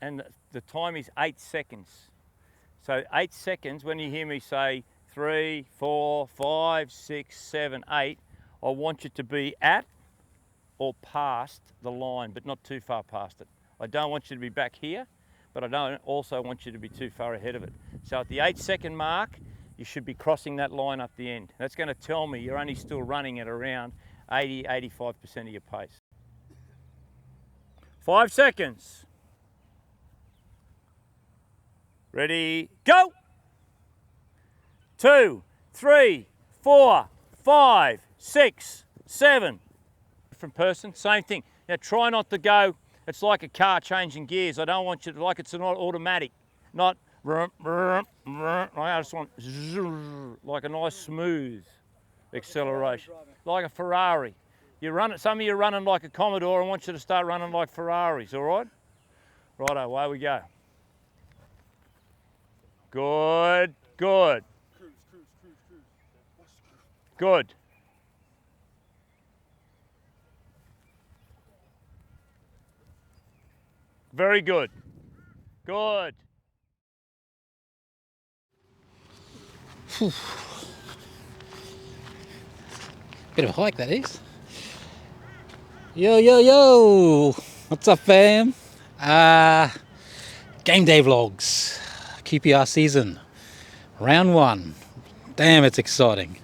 and the time is 8 seconds. So 8 seconds, when you hear me say 3, 4, 5, 6, 7, 8, I want you to be at or past the line, but not too far past it. I don't want you to be back here, but I don't also want you to be too far ahead of it. So at the 8-second mark, you should be crossing that line up the end. That's going to tell me you're only still running at around 80, 85% of your pace. 5 seconds. Ready, go! 2, 3, 4, 5, 6, 7. Different person, same thing. Now try not to go, it's like a car changing gears. I don't want you to, like it's not automatic, not, I just want like a nice smooth acceleration, like a Ferrari. You run it, some of you are running like a Commodore. I want you to start running like Ferraris, all right? Righto, away we go. Good, good. Good. Very good. Good. Bit of a hike, that is. Yo, yo, yo! What's up, fam? Game day vlogs. QPR season. Round 1. Damn, it's exciting.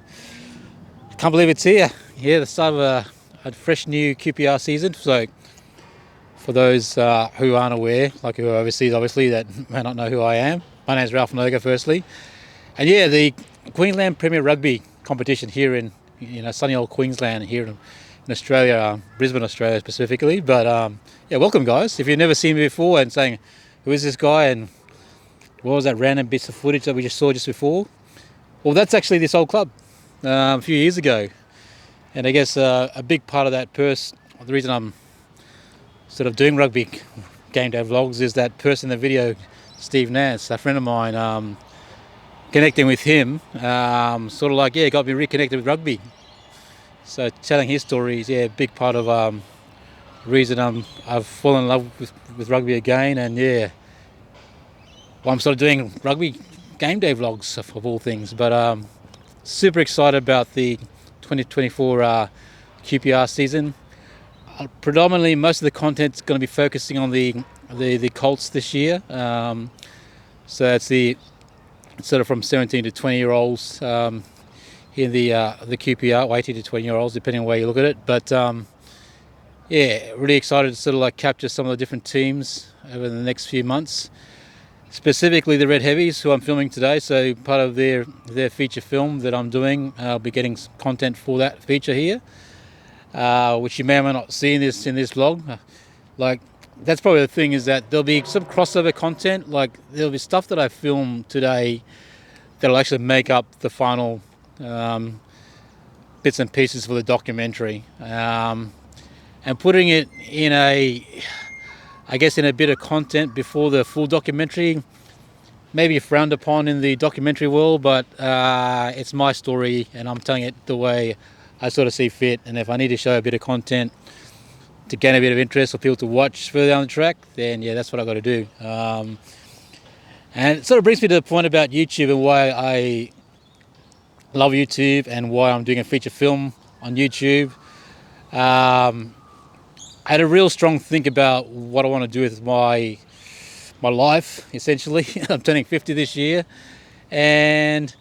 Can't believe it's here. Yeah, the start of a fresh new QPR season. So, for those who aren't aware, like who are overseas, obviously, that may not know who I am. My name's Ralph Noga, firstly. And yeah, the Queensland Premier Rugby competition here in sunny old Queensland here in Australia, Brisbane, Australia specifically. But yeah, welcome guys. If you've never seen me before and saying, who is this guy and what was that random bits of footage that we just saw just before? Well, that's actually this old club a few years ago. And I guess a big part of that the reason I'm sort of doing rugby game day vlogs is that person in the video, Steve Nance, a friend of mine, connecting with him, sort of like, yeah, got me reconnected with rugby. So telling his story is, yeah, a big part of the reason I've fallen in love with rugby again. And yeah, well, I'm sort of doing rugby game day vlogs of all things. But super excited about the 2024 QPR season. Predominantly, most of the content's going to be focusing on the Colts this year. So it's the sort of from 17 to 20-year-olds in the QPR, or 18 to 20-year-olds, depending on where you look at it. But yeah, really excited to sort of like capture some of the different teams over the next few months. Specifically the Red Heavies, who I'm filming today. So part of their feature film that I'm doing, I'll be getting content for that feature here, which you may or may not see in this vlog. Like, that's probably the thing, is that there'll be some crossover content. Like, there'll be stuff that I filmed today that'll actually make up the final bits and pieces for the documentary, and putting it in a bit of content before the full documentary maybe frowned upon in the documentary world, but it's my story and I'm telling it the way I sort of see fit. And if I need to show a bit of content to gain a bit of interest for people to watch further down the track, then yeah, that's what I've got to do. And it sort of brings me to the point about YouTube and why I love YouTube and why I'm doing a feature film on YouTube. I had a real strong think about what I want to do with my life, essentially. I'm turning 50 this year, and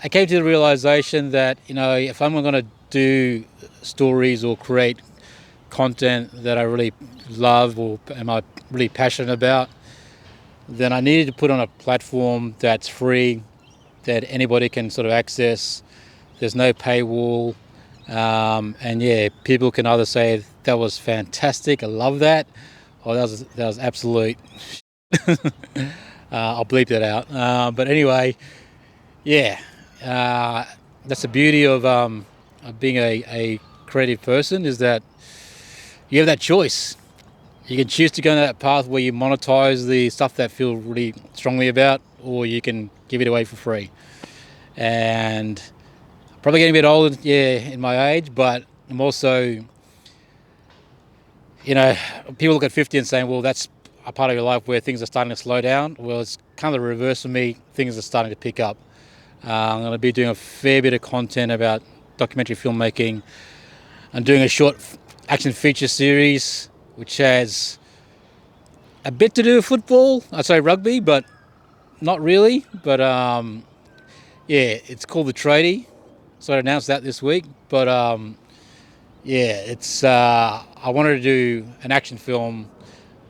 I came to the realization that, if I'm going to do stories or create content that I really love or am I really passionate about, then I needed to put on a platform that's free, that anybody can sort of access. There's no paywall, and yeah, people can either say that was fantastic, I love that, or that was absolute. I'll bleep that out. But anyway, yeah, that's the beauty of being a creative person, is that you have that choice. You can choose to go down that path where you monetize the stuff that feel really strongly about, or you can give it away for free. And probably getting a bit older, yeah, in my age, but I'm also, people look at 50 and saying, well, a part of your life where things are starting to slow down. Well, it's kind of the reverse for me. Things are starting to pick up. I'm going to be doing a fair bit of content about documentary filmmaking. I'm doing a short action feature series which has a bit to do with football. I'd say rugby, but not really. But yeah, it's called The Tradie. So I announced that this week. But yeah, it's I wanted to do an action film,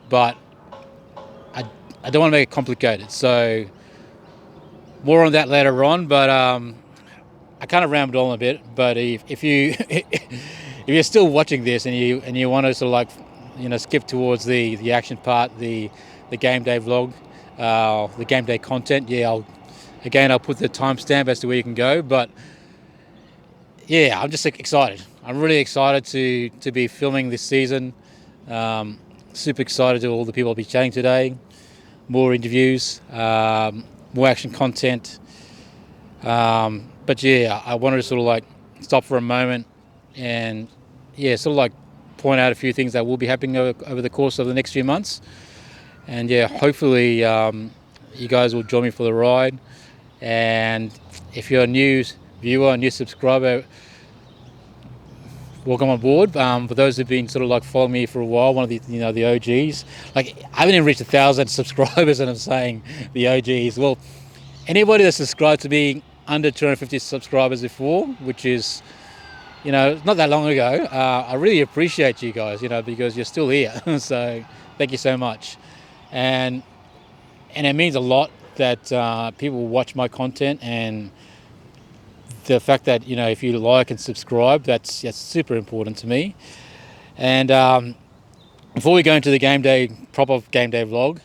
but I don't want to make it complicated. So more on that later on. But I kind of rambled on a bit. But if you if you're still watching this and you want to sort of like, you know, skip towards the action part, the game day vlog, the game day content, yeah, I'll put the timestamp as to where you can go. But yeah, I'm just excited. I'm really excited to be filming this season. Super excited to all the people I'll be chatting today. More interviews, more action content. But yeah, I wanted to sort of like stop for a moment and yeah, sort of like point out a few things that will be happening over the course of the next few months. And yeah, hopefully you guys will join me for the ride. And if you're a new viewer, a new subscriber, welcome on board. For those who've been sort of like following me for a while, one of the, you know, the OGs, like I haven't even reached 1,000 subscribers and I'm saying the OGs. Well, anybody that subscribed to me under 250 subscribers before, which is, you know, not that long ago, I really appreciate you guys, you know, because you're still here. So thank you so much. And it means a lot that people watch my content, and the fact that, you know, if you like and subscribe, that's super important to me. And before we go into the proper game day vlog,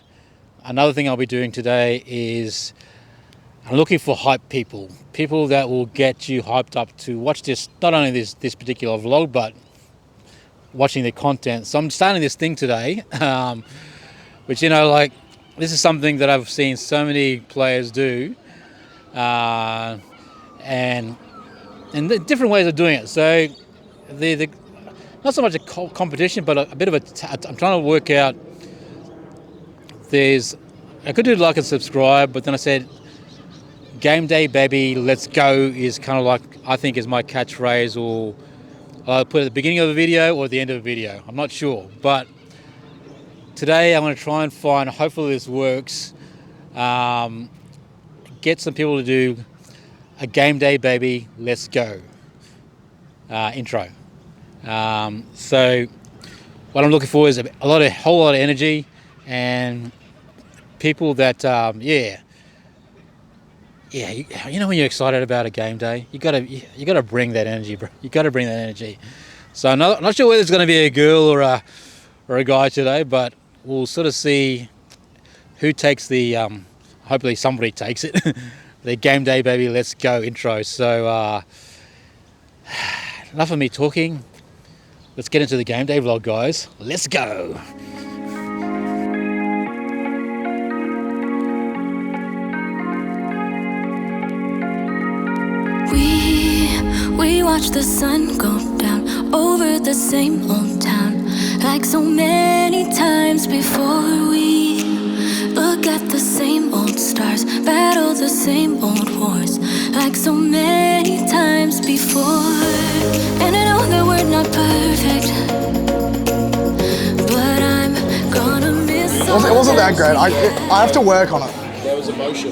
another thing I'll be doing today is I'm looking for hype people that will get you hyped up to watch this, not only this particular vlog, but watching the content. So I'm starting this thing today, which, you know, like, this is something that I've seen so many players do, and the different ways of doing it. So the not so much a competition, but a bit of I'm trying to work out. I could do like and subscribe, but then I said, game day baby, let's go is kind of like, I think, is my catchphrase, or I'll put it at the beginning of a video or at the end of a video. I'm not sure, but today I'm going to try and find, hopefully this works, get some people to do a game day baby, let's go intro. So what I'm looking for is a whole lot of energy and people that, you know, when you're excited about a game day, you gotta bring that energy, bro. You gotta bring that energy. So I'm not sure whether it's going to be a girl or a guy today, but we'll sort of see who takes the. Hopefully somebody takes it. The game day baby, let's go intro. So enough of me talking. Let's get into the game day vlog, guys. Let's go. We watch the sun go down over the same old town, like so many times before. We look at the same old stars, battle the same old wars, like so many times before. And I know that we're not perfect, but I'm gonna miss. It wasn't that great. I have to work on it. There was emotion.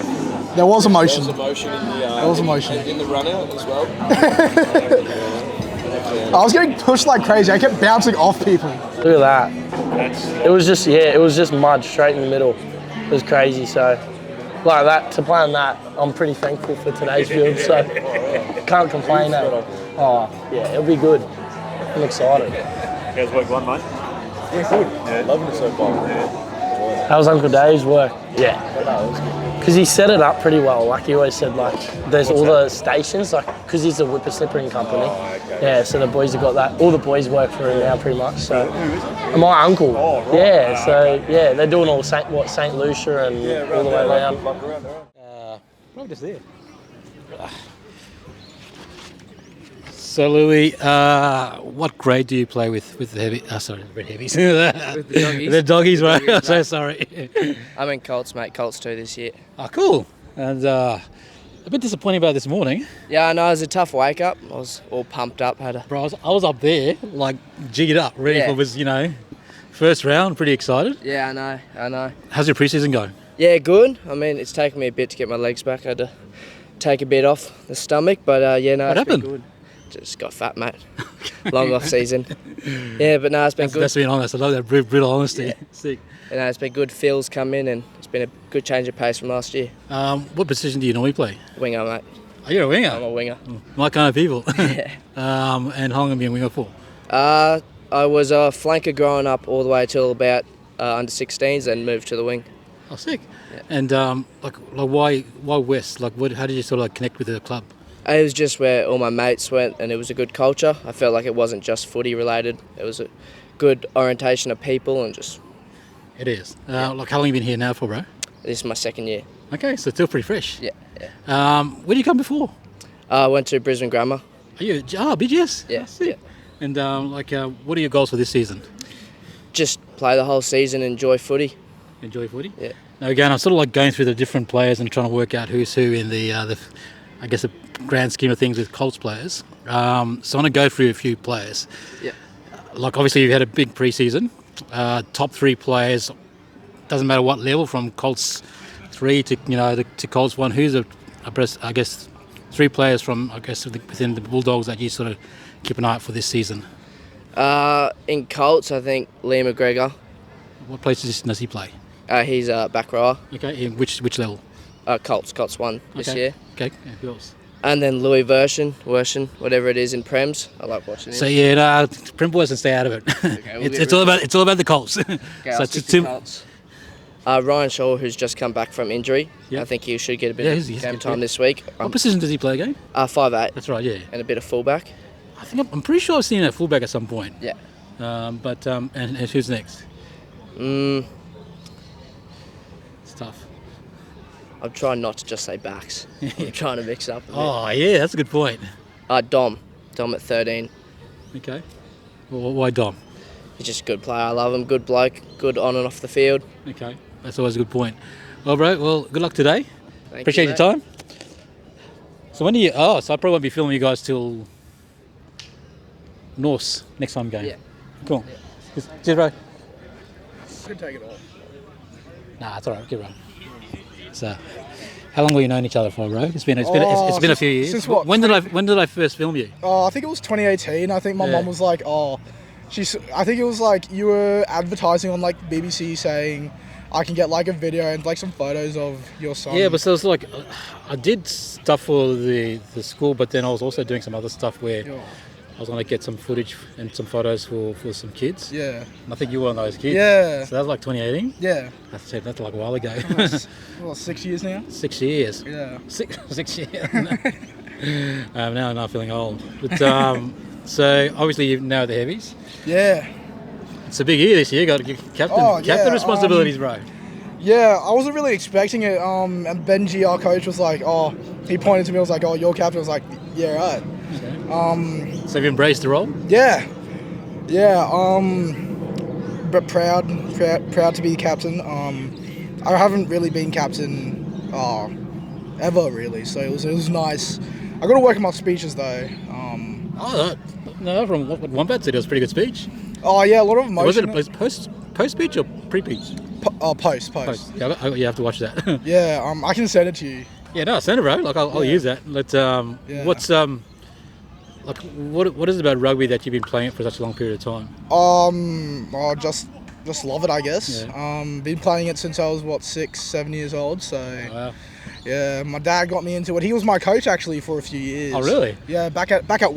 There was emotion. There was emotion in the there was emotion in the run out as well. I was getting pushed like crazy. I kept bouncing off people. Look at that. It was just mud straight in the middle. It was crazy. So like that, to play on that, I'm pretty thankful for today's field. So can't complain. Oh yeah, it'll be good. I'm excited. You guys work one, mate? Yeah, good. Yeah, loving it so far. Yeah. How was Uncle Dave's work? Yeah. Because he set it up pretty well. Like he always said, like there's all the stations, like because he's a whippersnippering company. Oh, okay. Yeah, so the boys have got that. All the boys work for him now, pretty much. So my uncle. Oh, right. Yeah. So okay. yeah, they're doing all St. Lucia and all the way around. Probably just there. So Louis, what grade do you play with the heavy? Sorry, Red Heavies. With the doggies. The doggies, right? Doggies, So mate. sorry. I'm in Colts, mate. Colts 2 this year. Oh, cool. And a bit disappointing about this morning, Yeah, I know it was a tough wake up. I was all pumped up. bro. I was up there, like jigged up, ready Yeah. for first round. Pretty excited. Yeah, I know. How's your preseason going? Yeah, good. I mean, it's taken me a bit to get my legs back. I had to take a bit off the stomach, but yeah, no, What it's been happened? good. Just got fat, mate. Long off season. Yeah, but no, it's been good. That's being honest. I love that brutal honesty. Yeah. Sick. You know, it's been good. Phil's come in, and it's been a good change of pace from last year. What position do you normally play? Winger, mate. Oh, you're a winger. I'm a winger. My kind of people. Yeah. And how long have you been a winger for? I was a flanker growing up all the way till about under 16s, and moved to the wing. Oh, sick. Yeah. And like why West? Like, how did you sort of connect with the club? It was just where all my mates went, and it was a good culture. I felt like it wasn't just footy related. It was a good orientation of people, and just It is. Like, how long have you been here now for, bro? this is my second year. Okay, so still pretty fresh. Yeah. Where did you come before? I went to Brisbane Grammar. Are you? BGS. Yeah, Oh, sick. yeah. And what are your goals for this season? Just play the whole season, enjoy footy. Enjoy footy. Yeah. Now again, I'm sort of like going through the different players and trying to work out who's who in the I guess the grand scheme of things with Colts players. So I want to go through a few players. Yeah. Like obviously you've had a big preseason. Top 3 players, doesn't matter what level, from Colts 3 to to Colts 1. Who's I guess 3 players from within the Bulldogs that you sort of keep an eye out for this season? In Colts, I think Liam McGregor. What places does he play? He's a back rower. Okay, in which level? Colts 1 this Okay. year. Okay, yeah, who else? And then Louis Version, whatever it is in Prems. I like watching him. So yeah, no, Prim boys can stay out of it. we'll it's get all rid about the Colts. Okay, So I'll it's stick to two- Colts. Ryan Shaw, who's just come back from injury. Yeah. I think he should get a bit Yeah, of he's game good, time yeah. this week. What position does he play again? 5'8", That's right, yeah. and a bit of fullback. I think I'm pretty sure I've seen him at fullback at some point. Yeah. And who's next? Mm, It's tough. I'm trying not to just say backs. I'm trying to mix up a bit. Oh yeah, that's a good point. Dom at 13. Okay. Well, why Dom? He's just a good player. I love him. Good bloke. Good on and off the field. Okay, that's always a good point. Well, bro, well, good luck today. Thank Appreciate you, your mate. time. So when do you? Oh, so I probably won't be filming you guys till Norse next time game. Yeah. Cool. Cheers, bro. Could take it all. Nah, it's alright. Get right. So, how long have you known each other for, bro? It's been a few years. since what, When did I first film you? I think it was 2018. I think my Yeah. mum was like, I think it was like you were advertising on like BBC saying I can get like a video and like some photos of your son. Yeah, but so it's like I did stuff for the school, but then I was also doing some other stuff where Yeah. I was going to get some footage and some photos for some kids. Yeah. And I think you were one of those kids. Yeah. So that was like 2018. Yeah. That's like a while ago. Well, 6 years now. 6 years. Yeah. Six years. Now I'm not feeling old. But so obviously you're now the Heavies. Yeah. It's a big year this year. Got to give captain yeah, responsibilities, bro. Yeah, I wasn't really expecting it. And Benji, our coach, was like, he pointed to me, was like, you're captain. I was like, yeah, right. So have you embraced the role? Yeah. But proud to be captain. I haven't really been captain ever really, so it was nice. I got to work on my speeches though. No, from what Wombat said, it was a pretty good speech. Oh yeah, a lot of emotion. Was it a post speech or pre speech? Post. Yeah, you have to watch that. Yeah, I can send it to you. Yeah, no, send it, bro. Like I'll use that. But Yeah. what's like what is it about rugby that you've been playing it for such a long period of time? Just love it, I guess. Yeah. Been playing it since I was 6, 7 years old. So Wow. yeah, my dad got me into it. He was my coach actually for a few years. Oh, really? Yeah, back at Taylor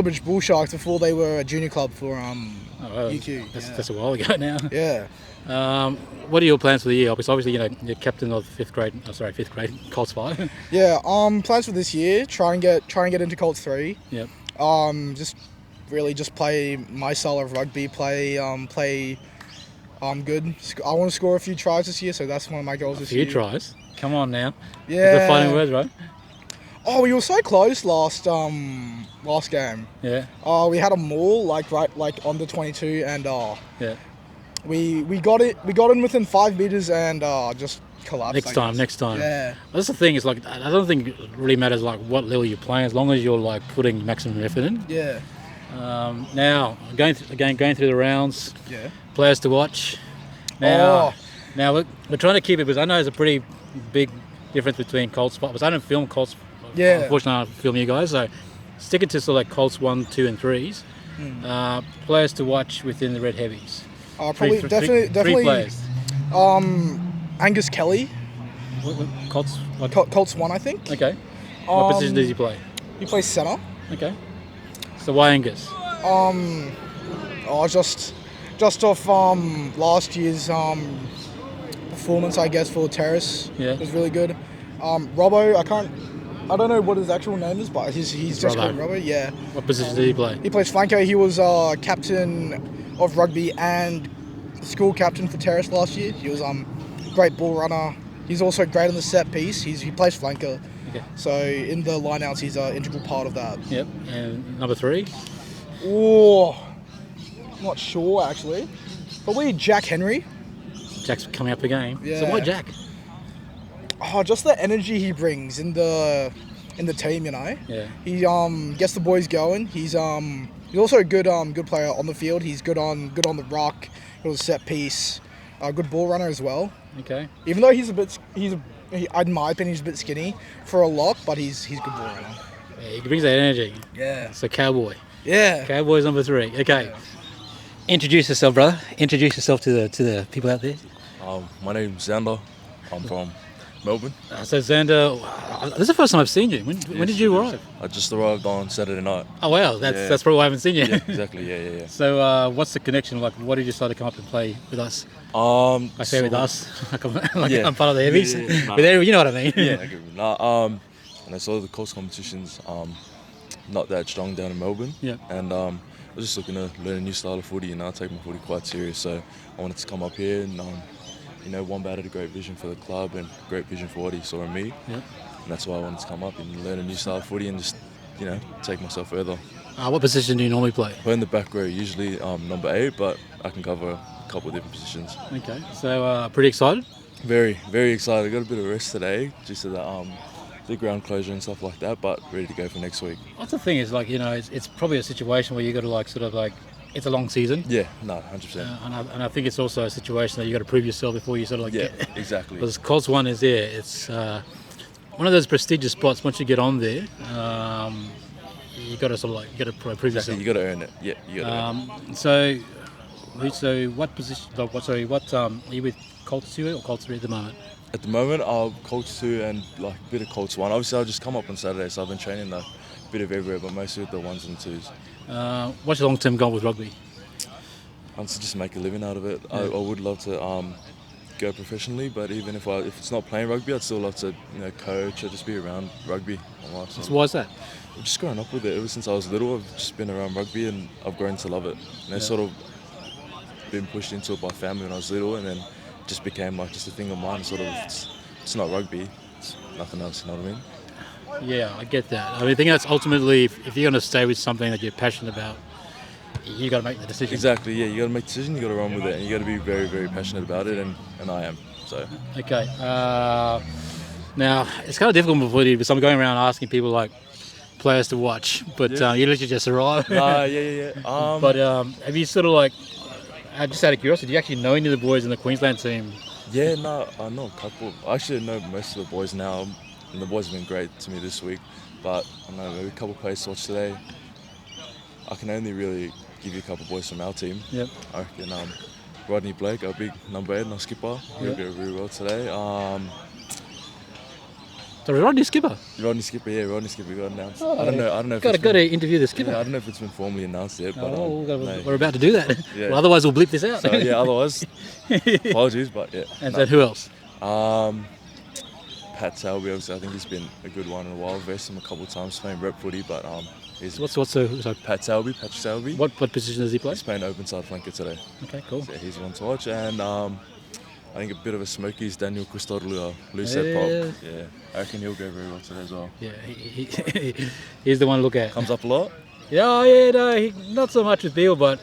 Bridge Bull Sharks before they were a junior club for Well, UQ. that's a while ago now. Yeah. What are your plans for the year? Because obviously, you're captain of fifth grade Colts 5. Yeah. Plans for this year: try and get into Colts 3. Yep. Just play my style of rugby. Play good. I want to score a few tries this year, so that's one of my goals this year. A few tries. Come on now. Yeah. The fighting words, right? Oh, we were so close last game. Yeah. We had a maul like on the 22, and Yeah. we got it. We got in within 5 meters and just collapsed. Next time. Yeah. That's the thing. Is like I don't think it really matters like what level you're playing, as long as you're like putting maximum effort in. Yeah. Now going through the rounds. Yeah. Players to watch. Now we're trying to keep it because I know there's a pretty big difference between Colts. Because I don't film Colts. Yeah. Unfortunately, I don't film you guys. So sticking to sort of like Colts 1, 2, and 3s. Players to watch within the Red Heavies. Definitely. Three players. Angus Kelly. Colts. Colts 1, I think. Okay. What position does he play? He plays centre. Okay. So why Angus? Just off last year's performance, I guess, for Terrace. Yeah. It was really good. Robbo, I don't know what his actual name is, but he's just called Robbo. Yeah. What position did he play? He plays flanker. He was captain of rugby and school captain for Terrace last year. He was great ball runner. He's also great on the set piece. He plays flanker. Okay. So in the lineouts, he's an integral part of that. Yep. And number 3? Oh, not sure actually. Probably Jack Henry. Jack's coming up the game. Yeah. So why Jack? Oh, just the energy he brings in the team, you know. Yeah. He gets the boys going. He's also a good player on the field. He's good on the ruck, good on the set piece. Good ball runner as well. Okay. Even though in my opinion, he's a bit skinny for a lock, but he's good ball runner. Yeah, he brings that energy. Yeah. So Cowboy. Yeah. Cowboy's number 3. Okay. Yeah. Introduce yourself, brother. Introduce yourself to the people out there. My name's Xander. I'm from Melbourne. So Xander, this is the first time I've seen you. When did you arrive? I just arrived on Saturday night. Oh wow, that's probably why I haven't seen you. Yeah, exactly. Yeah. So what's the connection? Like, why did you decide to come up and play with us? I say with us, I'm part of the Heavies. Yeah. But you know what I mean. Yeah. And I saw the Colts competitions. Not that strong down in Melbourne. Yeah. And I was just looking to learn a new style of footy, and I take my footy quite serious. So I wanted to come up here and. Wombat had a great vision for the club and great vision for what he saw in me. Yeah. And that's why I wanted to come up and learn a new style of footy and just, take myself further. What position do you normally play? Play in the back row, usually number 8, but I can cover a couple of different positions. Okay. So pretty excited? Very, very excited. I got a bit of rest today, just to the ground closure and stuff like that, but ready to go for next week. What's the thing is it's probably a situation where you got to it's a long season. Yeah, no, 100%. And I think it's also a situation that you got to prove yourself before you get exactly. Because Colts 1 is there. It's one of those prestigious spots. Once you get on there, you got to prove yourself. You got to earn it. Yeah, you got to earn it. So what position? Are you with Colts 2 or Colts 3 at the moment? At the moment, Colts 2 and a bit of Colts 1. Obviously, I'll just come up on Saturday, so I've been training a bit of everywhere, but mostly with the 1s and 2s. What's your long-term goal with rugby? To just make a living out of it. Yeah. I would love to go professionally, but even if it's not playing rugby, I'd still love to coach or just be around rugby. So why is that? I've just grown up with it ever since I was little. I've just been around rugby and I've grown to love it. And I've sort of been pushed into it by family when I was little, and then it just became just a thing of mine. It's not rugby, it's nothing else. You know what I mean? Yeah, I get that. I think that's ultimately, if you're going to stay with something that you're passionate about, you got to make the decision. Exactly, yeah. You got to make the decision, you got to run with it, and you got to be very, very passionate about it, and I am, so. Okay. Now, it's kind of difficult for you because I'm going around asking people, players to watch, but you literally just arrived. Yeah. But have you sort of just out of curiosity, do you actually know any of the boys in the Queensland team? Yeah, no, I know a couple. I actually know most of the boys now. And the boys have been great to me this week, but I know maybe a couple of players to watch today. I can only really give you a couple of boys from our team. Yep. I reckon Rodney Blake, our big number 8 and our skipper, he'll go really well today. So Rodney Skipper? Rodney Skipper got announced. Oh, I don't know. Got to interview the skipper. Yeah, I don't know if it's been formally announced yet, but we're about to do that. Yeah. Well, otherwise we'll bleep this out. So, otherwise, apologies, but yeah. And then who else? Pat Selby, obviously, I think he's been a good one in a while. I've versed him a couple of times playing rep footy, but he's Patrick Selby. What position does he play? He's playing open side flanker today. Okay, cool. So he's one to watch, and I think a bit of a smoky is Daniel Christodoulou, loose head pop. Yeah, I reckon he'll go very well today as well. Yeah, he's the one to look at. Comes up a lot. Yeah, no, not so much with people, but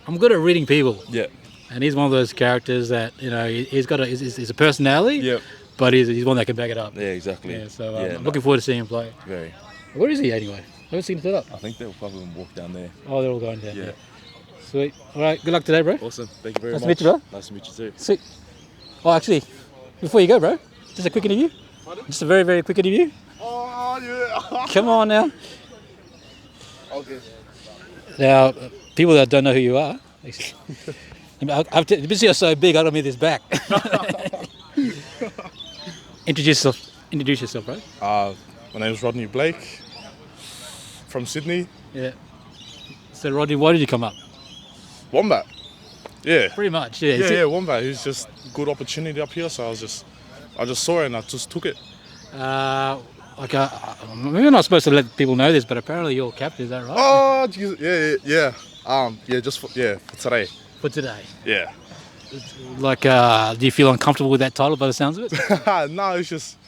I'm good at reading people. Yeah. And he's one of those characters that, you know, he's a personality. Yep. But he's one that can back it up. Yeah, exactly. Yeah, so I'm looking forward to seeing him play. Very. Where is he anyway? I haven't seen him set up. I think they'll probably walk down there. Oh, they're all going down. Yeah. Sweet. All right. Good luck today, bro. Awesome. Thank you very much. Nice to meet you, bro. Nice to meet you too. Sweet. Oh, actually, before you go, bro, just a quick interview. Pardon? Just a very, very quick interview. Oh, yeah. Come on now. Okay. Now, people that don't know who you are, because you're so big, I don't mean this back. Introduce yourself, bro. My name is Rodney Blake from Sydney. Yeah. So, Rodney, why did you come up? Wombat. Yeah. Pretty much, yeah. Yeah, Wombat. It's just good opportunity up here, so I just saw it and I just took it. Maybe I'm not supposed to let people know this, but apparently you're captain. Is that right? Oh, geez. Yeah. Just for today. For today. Yeah. Do you feel uncomfortable with that title by the sounds of it? No, it's just,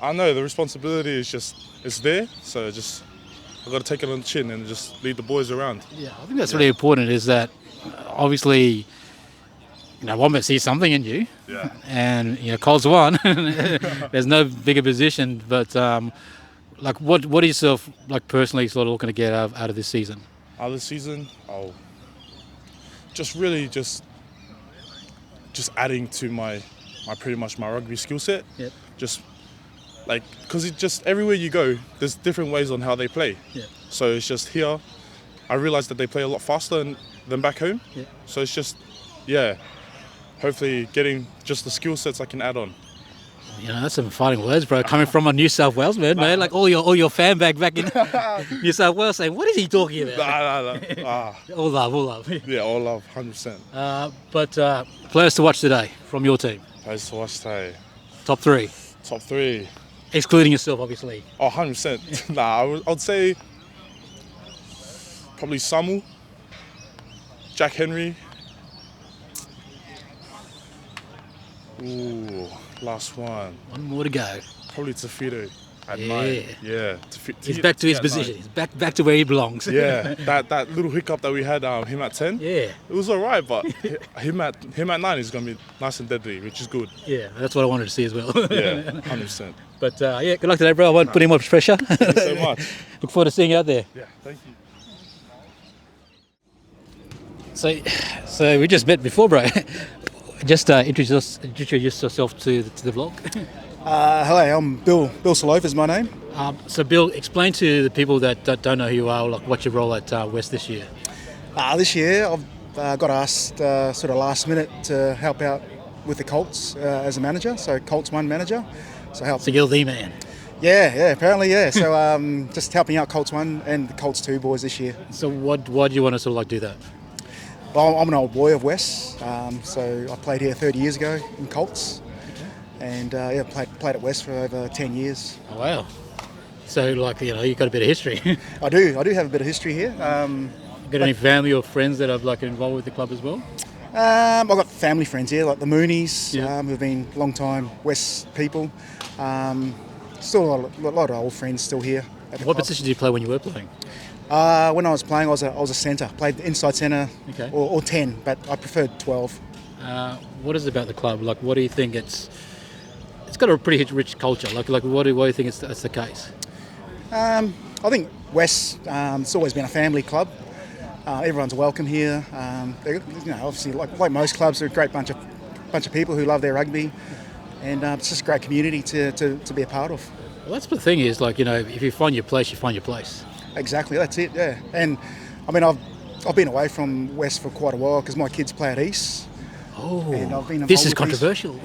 I know the responsibility is it's there, so I've got to take it on the chin and just lead the boys around. Yeah, I think that's really important, is that obviously, Wombat sees something in you. Yeah. And, Coles won. There's no bigger position, but what are yourself, personally sort of looking to get out of this season? Out of this season, just adding to my pretty much my rugby skill set. Yep. Because it just everywhere you go, there's different ways on how they play. Yeah. So it's just here, I realised that they play a lot faster than back home. Yeah. So it's just, hopefully getting just the skill sets I can add on. That's some fighting words, bro. Coming from a New South Wales man, like all your fan back in New South Wales saying, what is he talking about? No. All love. Yeah, all love, 100%. But players to watch today from your team. Players to watch today. Top three. Top three. Excluding yourself, obviously. Oh, 100%. I would say probably Samu, Jack Henry. Ooh, last one. One more to go. Probably Tafito at 9. Yeah. He's back to his position. He's back to where he belongs. Yeah, that little hiccup that we had, him at 10. Yeah. It was all right, but him at 9 is going to be nice and deadly, which is good. Yeah, that's what I wanted to see as well. Yeah, 100%. But good luck today, bro. I won't put in much pressure. Thank you so much. Look forward to seeing you out there. Yeah, thank you. So we just met before, bro. Just introduce yourself to the vlog. Hello, I'm Bill Salof is my name. So Bill, explain to the people that don't know who you are, what's your role at West this year? This year I've got asked sort of last minute to help out with the Colts as a manager, so Colts 1 manager. So you're the man. Yeah, apparently, yeah. So just helping out Colts 1 and the Colts 2 boys this year. So why do you want to sort of do that? Well, I'm an old boy of Wests, so I played here 30 years ago in Colts, and played at West for over 10 years. Oh, wow! So you've got a bit of history. I do have a bit of history here. Got any family or friends that are involved with the club as well? I've got family friends here, like the Moonies, Yeah. who've been long time West people. Still a lot of old friends still here at the What club. position did you play when you were playing? When I was playing, I was a centre. Played inside centre, Okay. or 10, but I preferred 12. What is it about the club? What do you think it's got a pretty rich culture? Why do you think that's the case? I think West, it's always been a family club. Everyone's welcome here. Obviously, like most clubs, they're a great bunch of people who love their rugby, and it's just a great community to be a part of. Well, that's the thing is, if you find your place, you find your place. Exactly, that's it. Yeah, and I mean, I've been away from West for quite a while because my kids play at East. Oh, and I've been this is involved with controversial.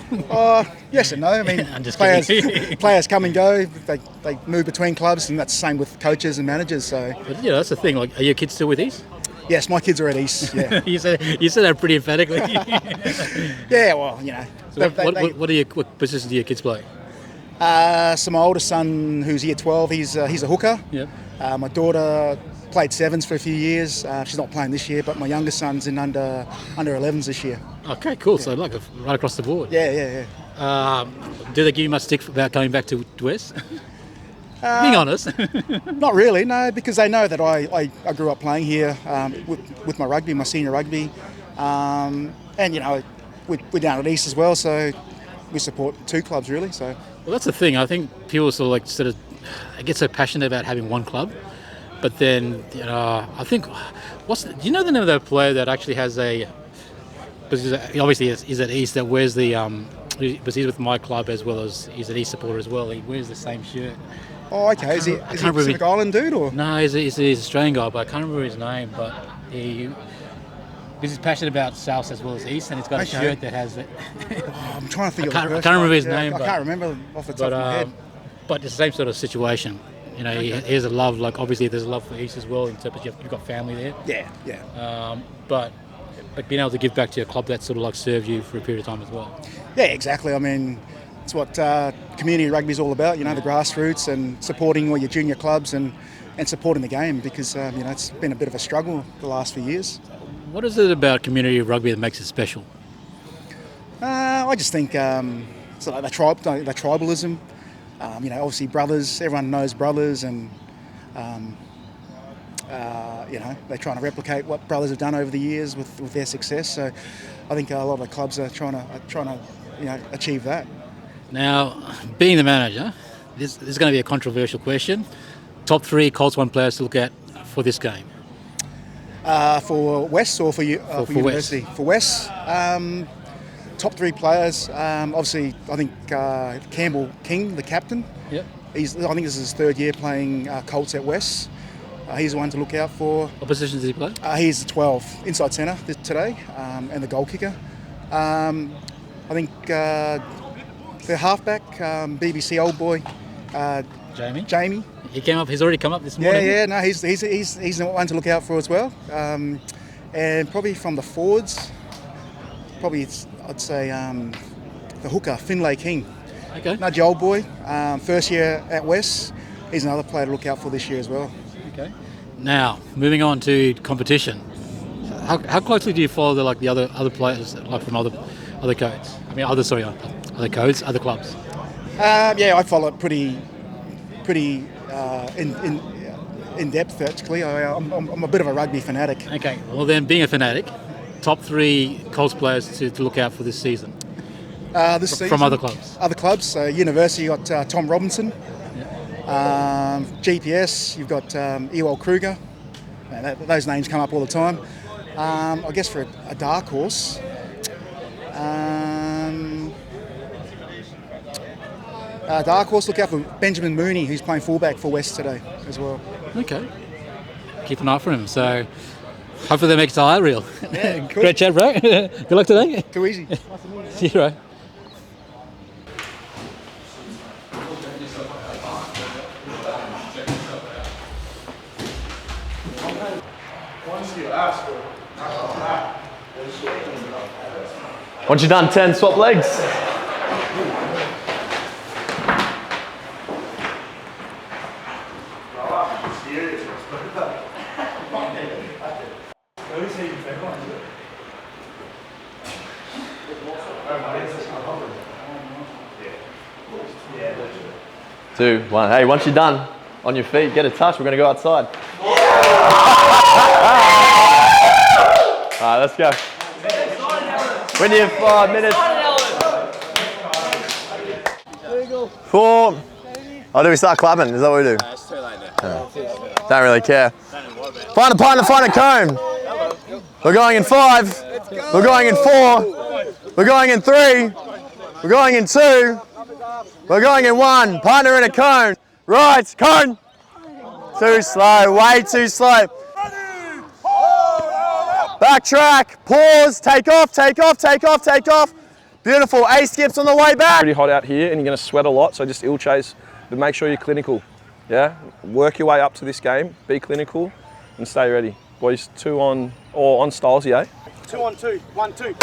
Yes and no. I mean, I'm just players come and go. They move between clubs, and that's the same with coaches and managers. So, But that's the thing. Are your kids still with East? yes, my kids are at East. Yeah, you said that pretty emphatically. yeah. Well, So what positions do your kids play? So my oldest son, who's year 12, he's a hooker. Yep. My daughter played sevens for a few years. She's not playing this year, but my youngest son's in under 11s this year. Okay, cool. So like right across the board. Yeah. Do they give you much stick about coming back to West? Being honest. Not really, no, because they know that I grew up playing here with my rugby, my senior rugby. And, you know, we're down at East as well, so we support 2 clubs really. So. Well, that's the thing. I think people they get so passionate about having one club, but then, you know, I think, do you know the name of that player that actually has obviously he's at East, that wears the, but he's with my club as well as he's an East supporter as well. He wears the same shirt. Oh, okay. Is he a Pacific Island dude or? No, he's an Australian guy, but I can't remember his name. But he's passionate about South as well as East, and he's got a shirt that has it. I'm trying to think I can't remember his name. I can't remember off the top of my head. But it's the same sort of situation. You know, he has a love. Like obviously, there's a love for East as well. In terms of you've got family there. Yeah. But being able to give back to your club that sort of like served you for a period of time as well. Yeah, exactly. I mean, it's what community rugby is all about. You know, the grassroots and supporting all your junior clubs and supporting the game, because you know, it's been a bit of a struggle the last few years. What is it about community rugby that makes it special? I just think so the tribalism. You know, obviously brothers. Everyone knows brothers, and you know, they're trying to replicate what brothers have done over the years with their success. So I think a lot of the clubs are trying to you know, achieve that. Now, being the manager, this is going to be a controversial question. Top 3 Colts 1 players to look at for this game. For Wests or for University? West. For Wests, top 3 players. Obviously, I think Campbell King, the captain. Yep. I think this is his 3rd year playing Colts at Wests. He's the one to look out for. What position does he play? He's the 12, inside centre today, and the goal kicker. I think the halfback, BBC old boy, Jamie. He's already come up this morning. Yeah. No, he's the one to look out for as well. And probably from the forwards, I'd say the hooker, Finlay King. Okay. Nudge old boy, 1st year at West. He's another player to look out for this year as well. Okay. Now, moving on to competition. How closely do you follow the other players, like from other codes? I mean, other codes, other clubs. Yeah, I follow it pretty in depth actually. I'm a bit of a rugby fanatic. Okay. Well, then, being a fanatic, top 3 Colts players to look out for this season. This season from other clubs. Other clubs. University, you got Tom Robinson. GPS, you've got Ewell Kruger. Those names come up all the time. I guess for a dark horse, look out for Benjamin Mooney, who's playing fullback for West today as well. Okay. Keep an eye for him. So hopefully they make it to high reel. Yeah, cool. Great chat, bro. Good luck today. Too easy. See you, bro. Once you're done 10, swap legs. Two, one. Hey, once you're done, on your feet, get a touch. We're going to go outside. All right, let's go. When you have 5 minutes. 4. Oh, do we start clapping? Is that what we do? It's too late now. Don't really care. Find a partner, find a cone. We're going in 5. We're going in 4. We're going in 3. We're going in 2. We're going in 1. Partner in a cone. Right, cone. Too slow, way too slow. Backtrack, pause, take off, take off, take off, take off. Beautiful, A skips on the way back. Pretty hot out here and you're going to sweat a lot, so just ill chase, but make sure you're clinical. Yeah, work your way up to this game, be clinical and stay ready. Boys, 2 on, or on styles, yeah? 2 on 2, 1, 2.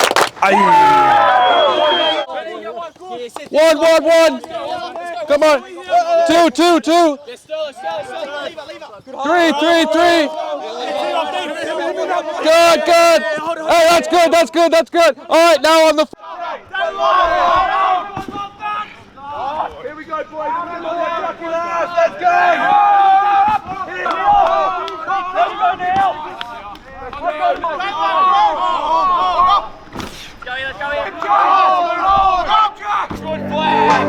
One. Come on. 2, 2, 2. 3, 3, 3. Good, good. Hey, that's good, that's good, that's good. All right, now on the... Here we go, boys. Let's go. Let's go now. Good flag.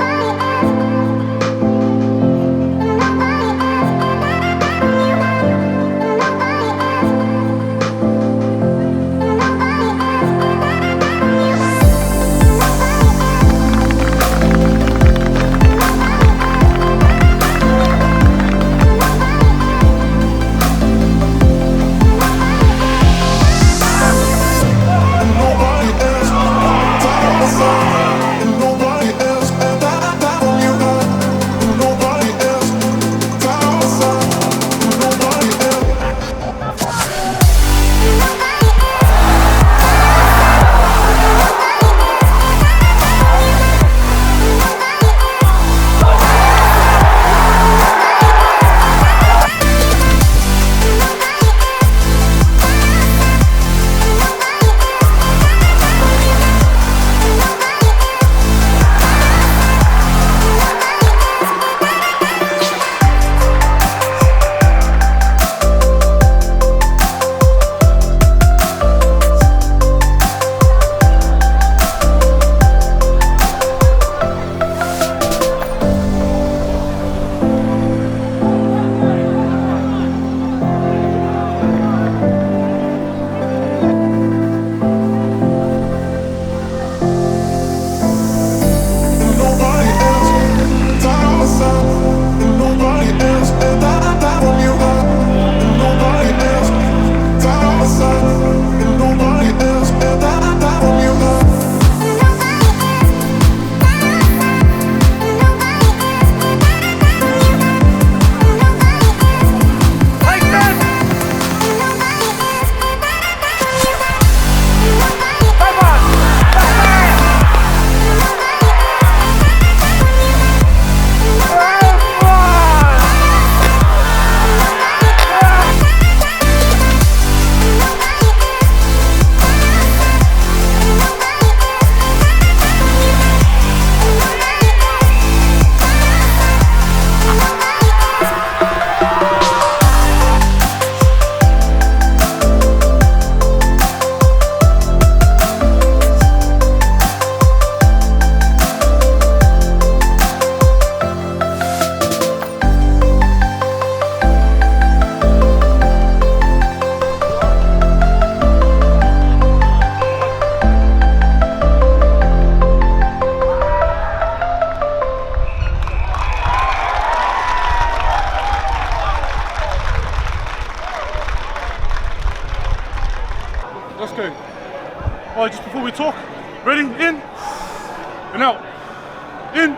Let's go. All right, just before we talk, ready? In and out. In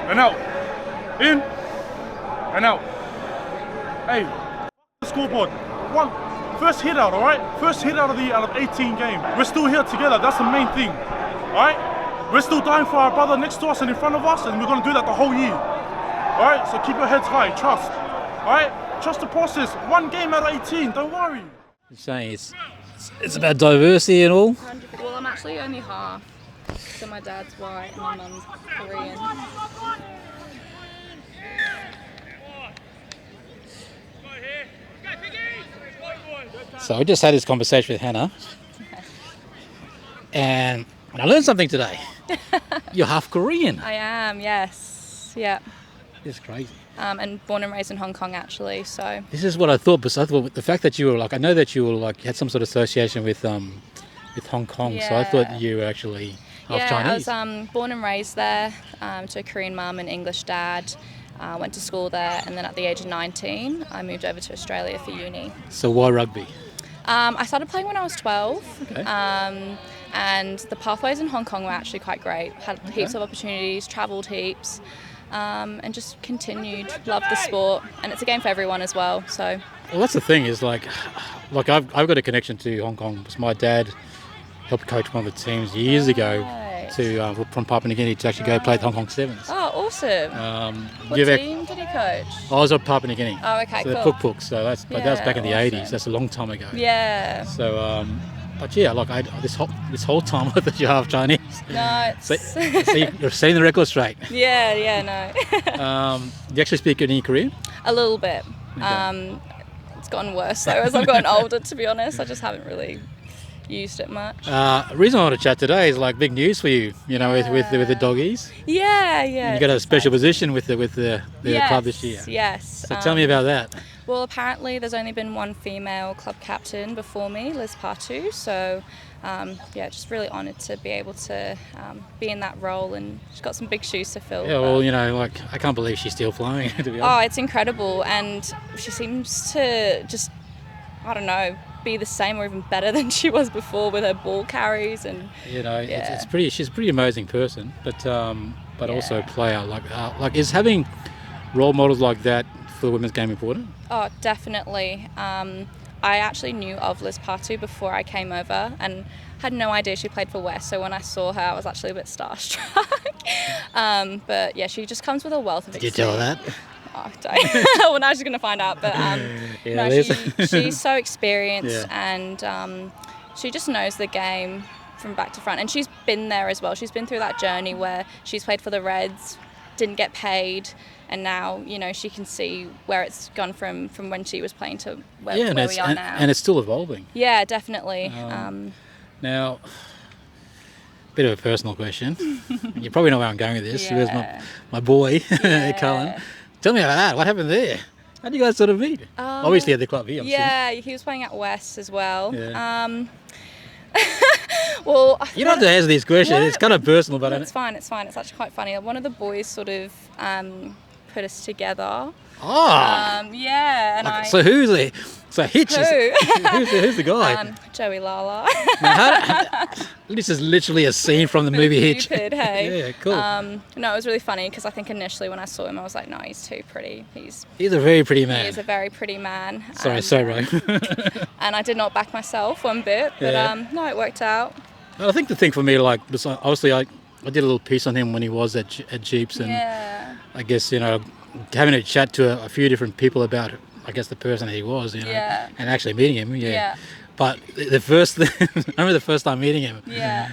and out. In and out. Hey, the scoreboard. First hit out, all right? First hit out of 18 game. We're still here together. That's the main thing, all right? We're still dying for our brother next to us and in front of us, and we're gonna do that the whole year. All right? So keep your heads high. Trust. All right? Trust the process. One game out of 18. Don't worry. You're saying it's about diversity and all? Well, I'm actually only half. So my dad's white and my mum's Korean. So I just had this conversation with Hannah, and I learned something today. You're half Korean. I am, yes. Yeah. It's crazy. And born and raised in Hong Kong, actually. So. This is what I thought, but I thought the fact that you were like, I know that you were like had some sort of association with Hong Kong. Yeah. So I thought you were actually half Chinese. I was born and raised there to a Korean mum and English dad. Went to school there, and then at the age of 19, I moved over to Australia for uni. So why rugby? I started playing when I was 12. Okay. And the pathways in Hong Kong were actually quite great. Had heaps of opportunities, travelled heaps, and just continued. Loved the sport, and it's a game for everyone as well. So. Well, that's the thing is like I've got a connection to Hong Kong because my dad helped coach one of the teams years ago from Papua New Guinea to actually go play at Hong Kong Sevens. Oh, awesome. What team did he coach? I was at Papua New Guinea. Oh, okay, so cool. the Puk, so that was back in the 80s. That's a long time ago. Yeah. So, but yeah, like this whole time I thought you're half Chinese. No, it's... so you're setting the record straight. Yeah, no. Do you actually speak any Korean? A little bit. Okay. It's gotten worse though as I've gotten older, to be honest. I just haven't really used it much. The reason I want to chat today is like big news for you, with the doggies. Yeah. You got a special position with the club this year. Yes. So tell me about that. Well, apparently there's only been one female club captain before me, Liz Patu. So, just really honoured to be able to be in that role, and she's got some big shoes to fill. Yeah, well, I can't believe she's still playing, to be honest. Oh, it's incredible, and she seems to just, I don't know, be the same or even better than she was before with her ball carries, and it's pretty. She's a pretty amazing person, but also a player. Like is having role models like that for the women's game important? Oh, definitely. I actually knew of Liz Patu before I came over and had no idea she played for Wests, so when I saw her I was actually a bit starstruck. But yeah, she just comes with a wealth of experience. Did you tell her that? Oh, don't. Well, now she's going to find out. But she's so experienced, and she just knows the game from back to front. And she's been there as well. She's been through that journey where she's played for the Reds, didn't get paid, and now she can see where it's gone from when she was playing to where we are now. And it's still evolving. Yeah, definitely. Now, bit of a personal question. You probably know where I'm going with this. Yeah. There's my boy, Cullen. Tell me about that. What happened there? How did you guys sort of meet? Obviously at the club here. He was playing at Wests as well. Yeah. Well, you don't have to answer these questions. It's kind of personal, but it's fine. It's actually quite funny. One of the boys sort of put us together. Oh. Yeah. And so who's the? So Hitch. Who's the guy? Joey Lala. This is literally a scene from the movie Hitch. Stupid, hey. Yeah, cool. No, it was really funny because I think initially when I saw him, I was like, no, he's too pretty. He's a very pretty man. He is a very pretty man. Sorry, bro. And I did not back myself one bit, but no, it worked out. I think the thing for me, like, was obviously I did a little piece on him when he was at Jeeps, and I guess having a chat to a few different people about, I guess, the person that he was, and actually meeting him, But the first thing, I remember the first time meeting him. Yeah.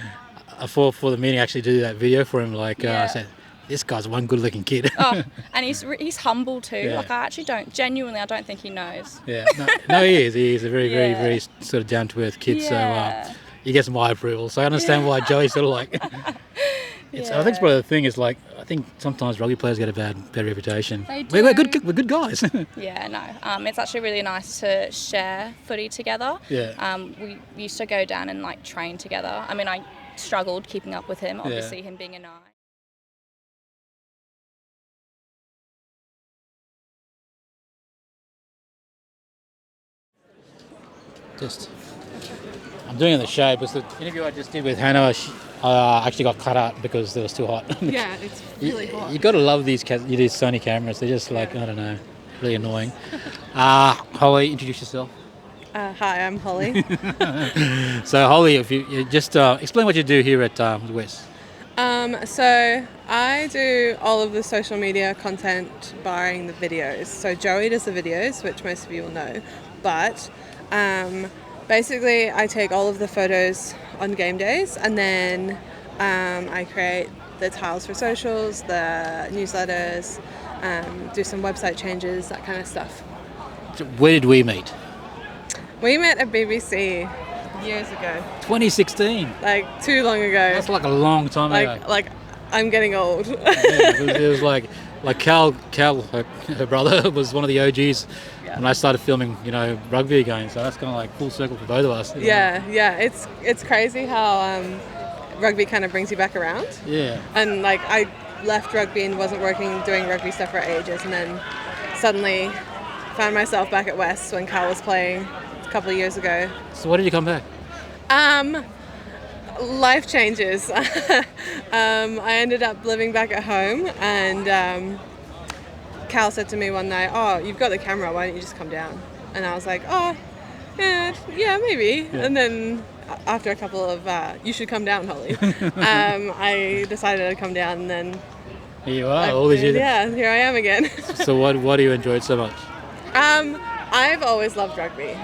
For the meeting, I actually do that video for him. Like I said, this guy's one good-looking kid. Oh, and he's humble too. Yeah. Like I don't think he knows. Yeah, no, he is. He is a very, very, very sort of down-to-earth kid. Yeah. So he gets my approval. So I understand why Joey's sort of like. I think it's probably the thing is like I think sometimes rugby players get a bad reputation. They do. We're good guys. Yeah, no. It's actually really nice to share footy together. Yeah. We used to go down and like train together. I mean, I struggled keeping up with him. Obviously, him being a nine. I'm doing it in the shade, but the interview I just did with Hannah, I actually got cut out because it was too hot. Yeah, it's really hot. You got to love these Sony cameras. They're just like, I don't know, really annoying. Holly, introduce yourself. Hi, I'm Holly. So Holly, if you just explain what you do here at Wests. So I do all of the social media content barring the videos. So Joey does the videos, which most of you will know, but basically I take all of the photos on game days, and then I create the tiles for socials, the newsletters, do some website changes, that kind of stuff. Where did we meet? We met at BBC years ago. 2016. Like too long ago. That's like a long time ago. Like I'm getting old. It was like Cal, her brother, was one of the OGs when I started filming, rugby again. So that's kind of like full circle for both of us. Yeah. It's crazy how rugby kind of brings you back around. Yeah. And like I left rugby and wasn't doing rugby stuff for ages, and then suddenly found myself back at Wests when Cal was playing a couple of years ago. So why did you come back? Life changes. I ended up living back at home, and Cal said to me one night, "Oh, you've got the camera, why don't you just come down?" And I was like, "Oh, yeah, maybe." Yeah. And then after a couple of, "You should come down, Holly," I decided I'd come down, and then Here you are, all these years. Yeah, here I am again. So what do you enjoy so much? I've always loved rugby.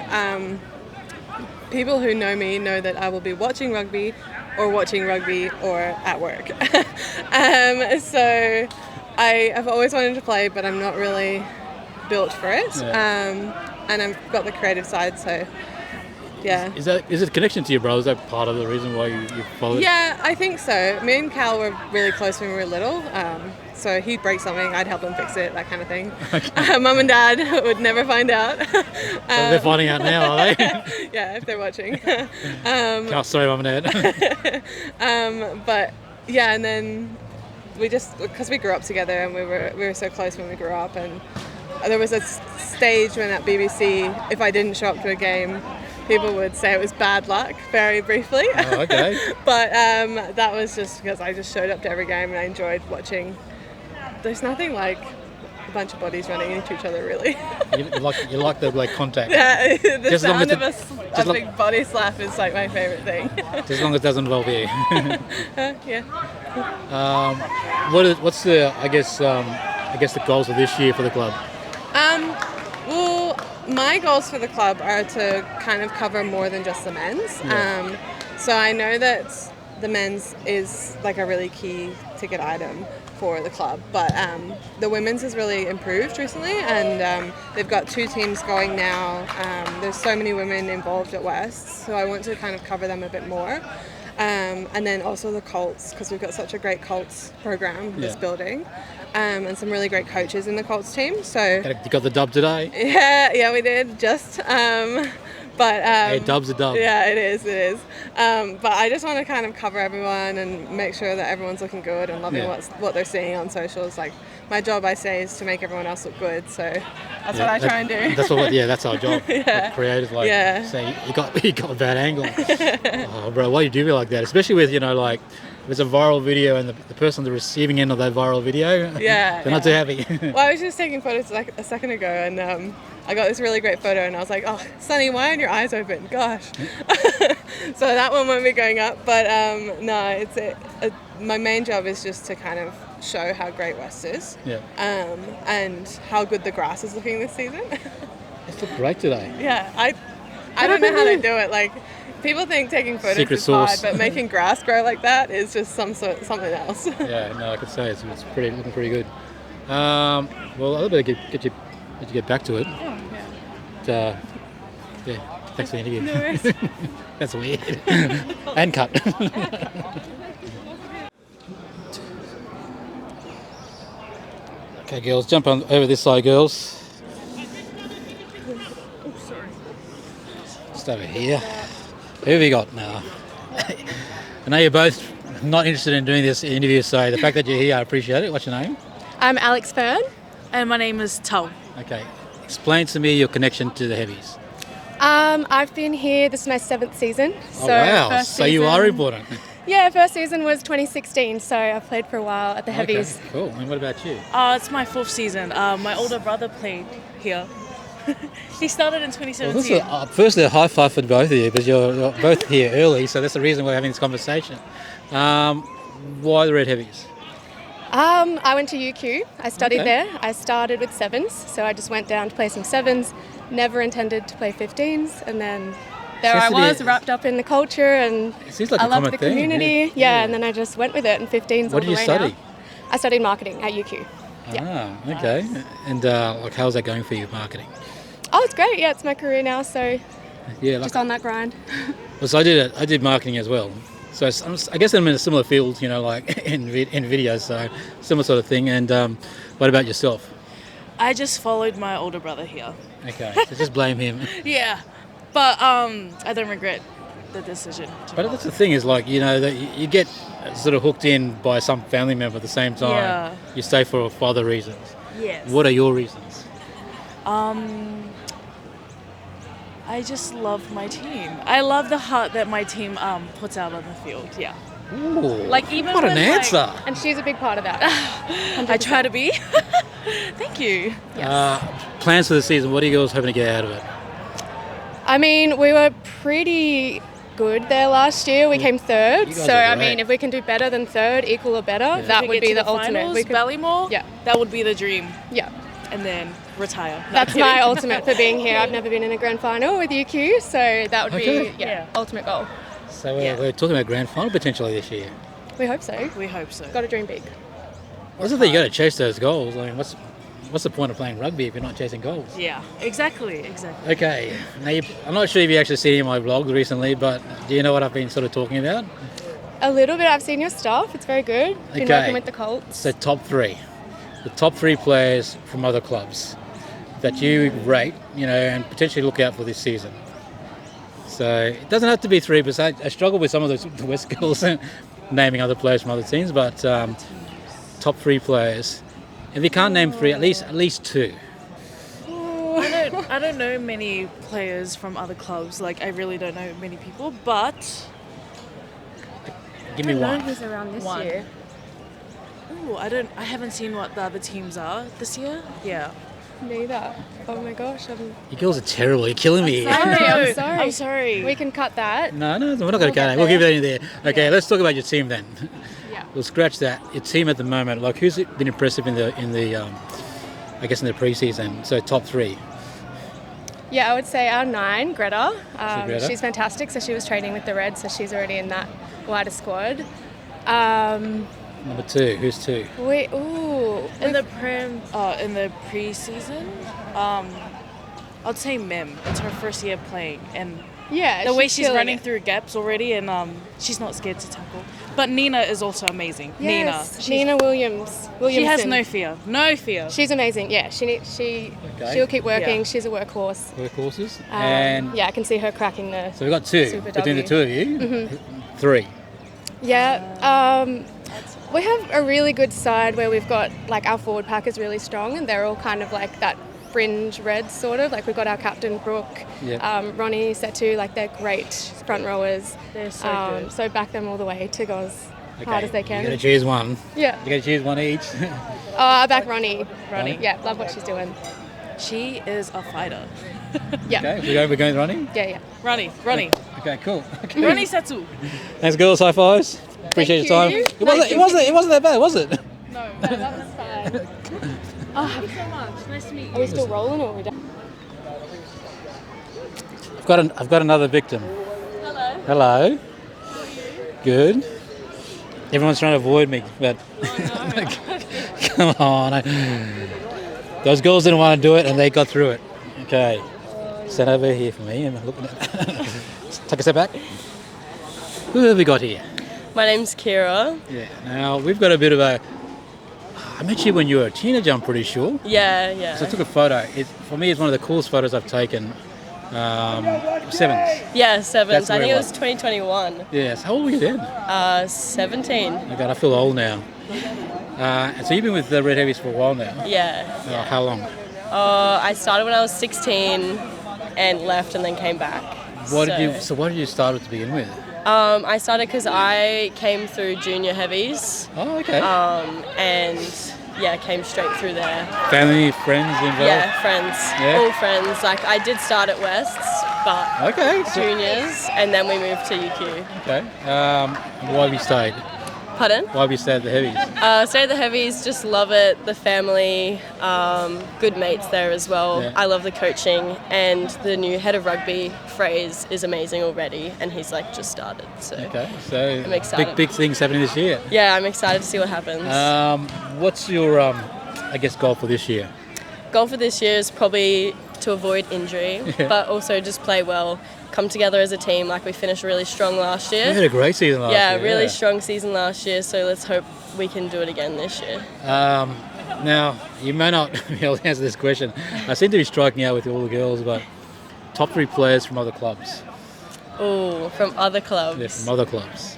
People who know me know that I will be watching rugby or at work. So I have always wanted to play, but I'm not really built for it. Yeah. And I've got the creative side, so yeah. Is it a connection to your brother? Is that part of the reason why you followed? Yeah, I think so. Me and Cal were really close when we were little. So he'd break something, I'd help him fix it, that kind of thing. Okay. Mum and Dad would never find out. So they're finding out now, are they? Yeah, if they're watching. Sorry, Mum and Dad. But yeah, and then we just, because we grew up together and we were so close when we grew up, and there was a stage when at BBC, if I didn't show up to a game, people would say it was bad luck, very briefly. Oh, okay. But that was just because I just showed up to every game and I enjoyed watching. There's nothing like a bunch of bodies running into each other, really. you like the contact. Yeah, the Just sound of a big body slap is like my favourite thing. Just as long as it doesn't involve you. Yeah. What's the I guess the goals for this year for the club? Well, my goals for the club are to kind of cover more than just the men's. Yeah. So I know that the men's is like a really key ticket item for the club, but the women's has really improved recently, and they've got 2 teams going now. There's so many women involved at Wests, so I want to kind of cover them a bit more. And then also the Colts, because we've got such a great Colts program that's building, and some really great coaches in the Colts team. So You got the dub today? yeah, we did just. But hey, dub's a dub. Yeah, it is. But I just want to kind of cover everyone and make sure that everyone's looking good and loving what they're seeing on socials. Like my job, I say, is to make everyone else look good. So that's what I try and do. That's our job. Yeah. Creative, say you got a bad angle. Oh, bro, why do you do me like that? Especially with like. There's a viral video and the person on the receiving end of that viral video, they're not too happy. Well, I was just taking photos like a second ago, and I got this really great photo, and I was like, oh, Sonny, why aren't your eyes open? Gosh. So that one won't be going up, but no, my main job is just to kind of show how great West is, and how good the grass is looking this season. It's looked great today. Yeah, I don't know how they do it. Like, people think taking photos Secret is sauce. hard, but making grass grow like that is just something else. Yeah, no, I could say it's looking pretty good. Well, I better get you get back to it. Oh, yeah, thanks for the interview. No worries. That's weird. And cut. Okay, girls, jump on over this side, girls. Just over here. Who have you got now? I know you're both not interested in doing this interview, so the fact that you're here, I appreciate it. What's your name? I'm Alex Fern. And my name is Tom. Okay. Explain to me your connection to the Heavies. I've been here, this is my 7th season. Oh, wow. So you are important. Yeah, first season was 2016, so I played for a while at the Heavies. Okay, cool. And what about you? It's my 4th season. My older brother played here. He started in 2017. Well, firstly, a high five for both of you, because you're both here early, so that's the reason we're having this conversation. Why the Red Heavies? I went to UQ. I studied there. I started with 7s, so I just went down to play some 7s. Never intended to play 15s, and then there I was, wrapped up in the culture, and like I loved the community. Yeah, and then I just went with it, and 15s. What did you study? I studied marketing at UQ. Okay. And how's that going for you, marketing? Oh, it's great. Yeah, it's my career now, so just on that grind. Well, so I did marketing as well. So I guess I'm in a similar field, like in videos, so similar sort of thing. And what about yourself? I just followed my older brother here. Okay, so just blame him. Yeah, but I don't regret the decision. But that's the thing is that you get sort of hooked in by some family member at the same time. Yeah. You stay for other reasons. Yes. What are your reasons? I just love my team. I love the heart that my team puts out on the field. Yeah. Ooh, Even what an answer! And she's a big part of that. I try to be. Thank you. Yes. Plans for the season. What are you girls hoping to get out of it? I mean, we were pretty good there last year. We came third. You guys So, are I great. mean, if we can do better than third, equal or better, If that we would get be to the ultimate. Finals, We could, Ballymore, yeah. that would be the dream. Yeah. And then retire. No, That's kidding. my ultimate for being here. I've never been in a grand final with UQ, so that would Okay. be, ultimate goal. So we're talking about grand final potentially this year. We hope so. We hope so. Got to dream big. What's the thing? You got to chase those goals. I mean, what's the point of playing rugby if you're not chasing goals? Yeah, exactly. Okay. Now, I'm not sure if you actually seen any of my vlogs recently, but do you know what I've been sort of talking about? A little bit. I've seen your stuff. It's very good. Been Okay. working with the Colts. So top three. The top three players from other clubs that you rate, and potentially look out for this season. So it doesn't have to be three, because I struggle with some of the West girls naming other players from other teams, but top three players. If you can't name three, at least two. I don't know many players from other clubs. Like, I really don't know many people, but Give me one. who's around this One. year. ooh, I haven't seen what the other teams are this year. Yeah. Neither. Oh my gosh. You girls are terrible. You're killing me. I'm sorry. I'm sorry. We can cut that. No, we're not going to cut it. We'll keep that in there. Okay, let's talk about your team then. Yeah. We'll scratch that. Your team at the moment, like who's been impressive in the I guess in the pre-season? So top three. Yeah, I would say our 9, Greta. Greta. She's fantastic. So she was training with the Reds, so she's already in that wider squad. Number 2. Who's 2? In the pre-season, I'd say Mem. It's her first year playing, and Yeah, the way she's she's killing running it. through gaps already, and she's not scared to tackle. But Nina is also amazing. Yes, Nina Williamson. She has no fear. No fear. She's amazing. Yeah, she'll keep working. Yeah. She's a workhorse. Workhorses. And Yeah, I can see her cracking the. so we've got 2 Super between the doggy. 2 of you. Mhm. 3. Yeah, we have a really good side where we've got like our forward pack is really strong, and they're all kind of like that fringe Reds sort of. Like we've got our captain Brooke, Yeah. Ronnie, Setu. Like they're great front rowers. They're so good. So back them all the way to go as hard as they can. You got to choose one. Yeah. You got to choose one each. I back Ronnie. Ronnie. Yeah, love what she's doing. She is a fighter. Yeah. Okay, we're going running. Yeah. Ronnie. Okay, cool. Okay. Ronnie Setu. Thanks, girls. High fives. Appreciate your time. you. It wasn't that bad, was it? No, that was fine. Thank you so much. Nice to meet you. Are we still rolling or are we done? I've got another victim. Hello. Hello. Good. Everyone's trying to avoid me, but come on. Those girls didn't want to do it, and they got through it. Okay. Stand over here for me. I'm looking at. Take a step back. Who have we got here? My name's Kira. Yeah. Now we've got a bit of a. I met you when you were a teenager, I'm pretty sure. Yeah. So I took a photo. For me, it's one of the coolest photos I've taken. Sevens. Yeah, sevens. That's I where think it it was. was 2021. Yes. How old were you then? 17. Oh God, I feel old now. So you've been with the Red Heavies for a while now. Yeah. How long? I started when I was 16 and left and then came back. Why did you start with to begin with? I started because I came through junior heavies. Oh, okay. And yeah, came straight through there. Family, friends involved? Yeah, friends. Yeah. All friends. Like I did start at Wests, but Okay. juniors, and then we moved to UQ. Okay. Why have you stayed? Pardon? Why have you stayed at the Heavies? Stay at the Heavies, just love it. The family, good mates there as well. Yeah. I love the coaching, and the new head of rugby, Fraze, is amazing already, and he's like just started. So Okay. So I'm excited. big things happening this year. Yeah, I'm excited to see what happens. What's your I guess goal for this year? Goal for this year is probably to avoid injury, Yeah. but also just play well. Come together as a team. Like we finished really strong last year. You had a great season last year. Yeah, really strong season last year. So let's hope we can do it again this year. Now, you may not be able to answer this question. I seem to be striking out with all the girls, but top 3 players from other clubs. Oh, from other clubs. Yeah, from other clubs.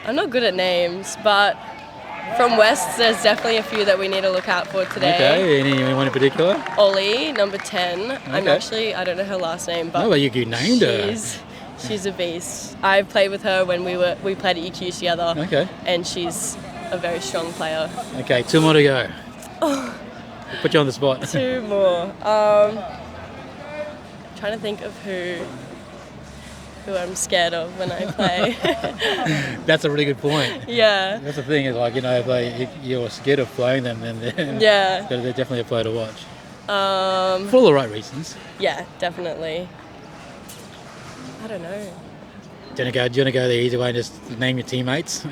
I'm not good at names, but from Wests, there's definitely a few that we need to look out for today. Okay, anyone in particular? Ollie, number 10. Okay. I don't know her last name, but No, but you named her. She's a beast. I played with her when we played at EQ together. Okay. And she's a very strong player. Okay, 2 more to go. Put you on the spot. 2 more. trying to think of who I'm scared of when I play. That's a really good point. Yeah. That's the thing is like, you know, if you're scared of playing them, then Yeah. they're definitely a player to watch. For all the right reasons. Yeah, definitely. I don't know. Do you want to go the easy way and just name your teammates?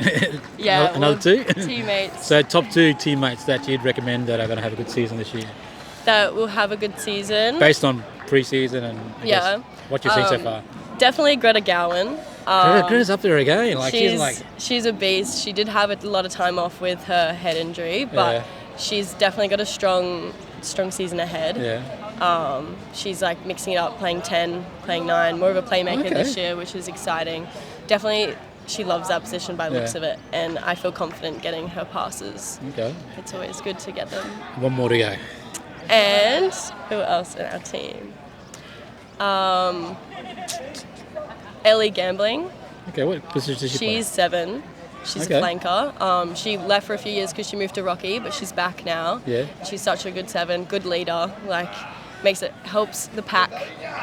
Yeah. Another two? Teammates. So top 2 teammates that you'd recommend that are going to have a good season this year? That will have a good season. Based on pre-season and I guess what you've seen so far. Definitely Greta Gowan. Greta's up there again. Like she's a beast. She did have a lot of time off with her head injury, but she's definitely got a strong season ahead. Yeah. She's like mixing it up, playing 10, playing 9, more of a playmaker this year, which is exciting. Definitely, she loves that position by the looks of it, and I feel confident getting her passes. Okay. It's always good to get them. One more to go. And who else in our team? Ellie Gambling. Okay, what position does she play? She's 7. She's a flanker. She left for a few years because she moved to Rocky, but she's back now. Yeah. She's such a good 7, good leader. Like, helps the pack